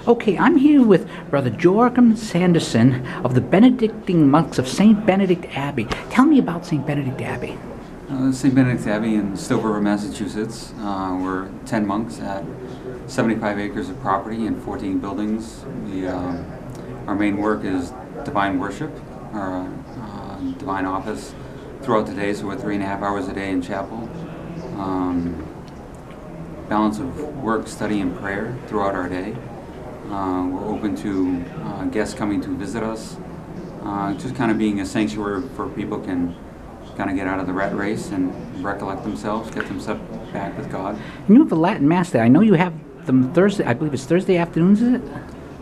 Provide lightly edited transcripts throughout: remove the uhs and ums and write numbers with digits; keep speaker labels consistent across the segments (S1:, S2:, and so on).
S1: Okay, I'm here with Brother Jorchem Sanderson of the Benedictine monks of St. Benedict Abbey. Tell me about St. Benedict Abbey.
S2: St. Benedict Abbey in Still River, Massachusetts. We're 10 monks at 75 acres of property and 14 buildings. Our main work is divine worship, our divine office throughout the day, so we're 3.5 hours a day in chapel. Balance of work, study, and prayer throughout our day. We're open to guests coming to visit us, just kind of being a sanctuary for people can kind of get out of the rat race and recollect themselves, get themselves back with God.
S1: And you have a Latin Mass there. I know you have them Thursday, I believe it's Thursday afternoons, is it?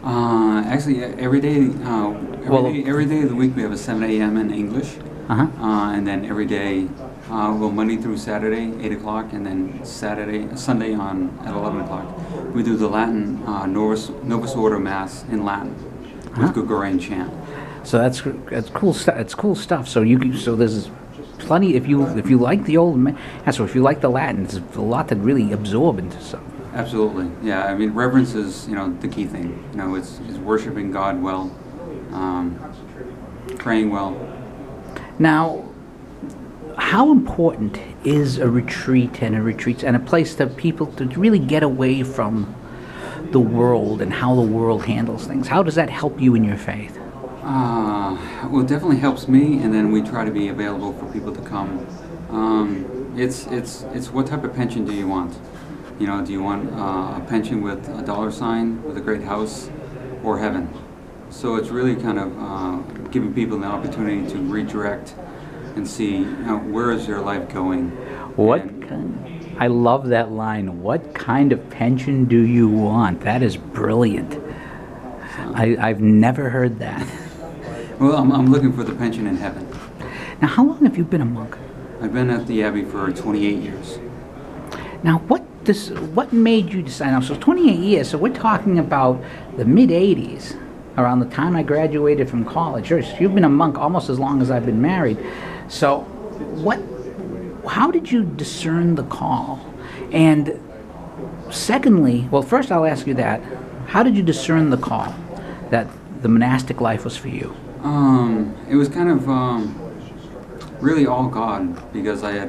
S2: Actually, every day of the week we have a 7 a.m. in English, and then every day, Monday through Saturday, 8 o'clock, and then Sunday at 11 o'clock. We do the Latin Novus Ordo Mass in Latin with Gregorian chant. So
S1: that's cool stuff. It's cool stuff. So there's plenty. If you like the old Mass, or if you like the Latin, there's a lot to really absorb into some.
S2: Absolutely, yeah. I mean, reverence is the key thing. It's worshiping God well, praying well.
S1: Now, how important is a retreat and a place for people to really get away from the world and how the world handles things? How does that help you in your faith?
S2: Well, it definitely helps me, and then we try to be available for people to come. It's what type of pension do you want? Do you want a pension with a dollar sign, with a great house, or heaven? So it's really kind of giving people the opportunity to redirect and see where is their life going.
S1: I love that line. What kind of pension do you want? That is brilliant. I've never heard that.
S2: Well, I'm looking for the pension in heaven.
S1: Now, how long have you been a monk?
S2: I've been at the Abbey for 28 years.
S1: Now, what made you decide? Now, so 28 years, so we're talking about the mid-'80s, around the time I graduated from college. You've been a monk almost as long as I've been married. So how did you discern the call? And secondly, well, first I'll ask you that, how did you discern the call that the monastic life was for you?
S2: It was kind of really all God, because I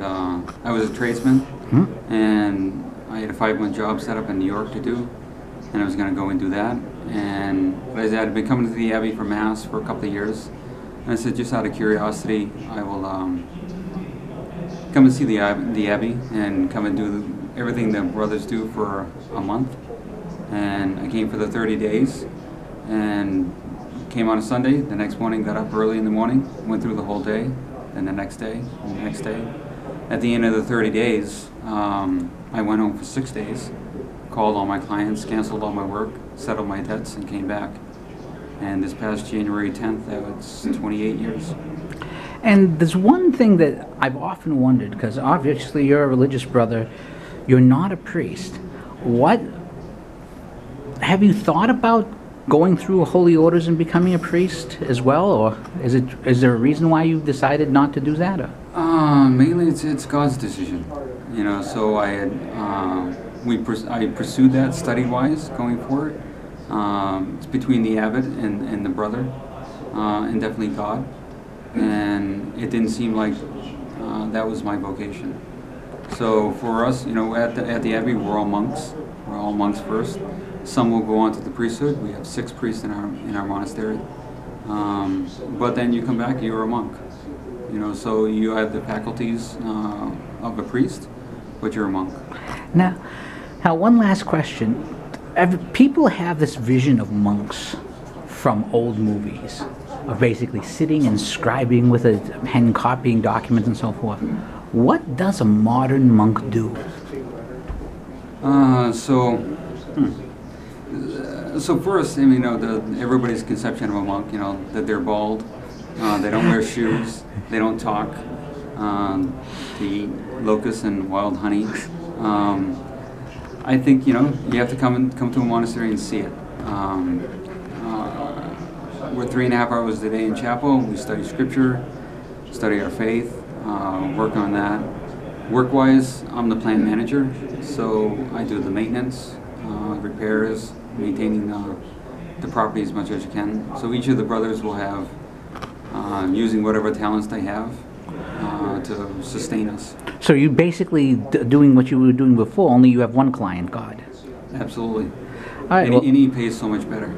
S2: was a tradesman, and I had a 5-month job set up in New York to do, and I was going to go and do that. And I had been coming to the Abbey for Mass for a couple of years, and I said, just out of curiosity, I will come and see the Abbey and come and do everything that brothers do for a month. And I came for the 30 days, and came on a Sunday. The next morning, got up early in the morning, went through the whole day, and the next day, and the next day. At the end of the 30 days, I went home for 6 days, called all my clients, canceled all my work, settled my debts, and came back. And this past January 10th, that was 28 years.
S1: And there's one thing that I've often wondered, because obviously you're a religious brother, you're not a priest. Have you thought about going through holy orders and becoming a priest as well, or is there a reason why you decided not to do that?
S2: Mainly it's God's decision. So I pursued that study-wise going forward. It's between the abbot and the brother, and definitely God. And it didn't seem like that was my vocation. So for us, at the Abbey, we're all monks. We're all monks first. Some will go on to the priesthood. We have 6 priests in our monastery. But then you come back, you're a monk. So you have the faculties of a priest, but you're a monk.
S1: Now one last question. People have this vision of monks from old movies, of basically sitting and scribing with a pen, copying documents and so forth. What does a modern monk do?
S2: So first, everybody's conception of a monk, that they're bald, they don't wear shoes, they don't talk, they eat locusts and wild honey. I think you have to come to a monastery and see it. We're 3.5 hours a day in chapel. We study scripture, study our faith, work on that. Work-wise, I'm the plant manager, so I do the maintenance, repairs, maintaining the property as much as you can. So each of the brothers will have, using whatever talents they have to sustain us.
S1: So you basically doing what you were doing before, only you have one client, God.
S2: Absolutely.
S1: All right,
S2: And he pays so much better.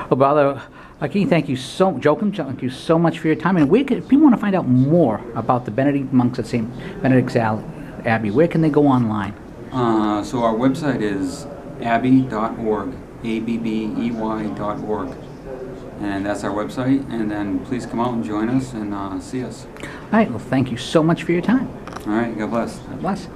S1: Well, Brother Joachim, Joachim, thank you so much for your time. And if people want to find out more about the Benedict monks at St. Benedict Abbey, where can they go online?
S2: So our website is abbey.org, abbey.org. And that's our website. And then please come out and join us and see us.
S1: All right, well, thank you so much for your time.
S2: All right, God bless.
S1: God bless.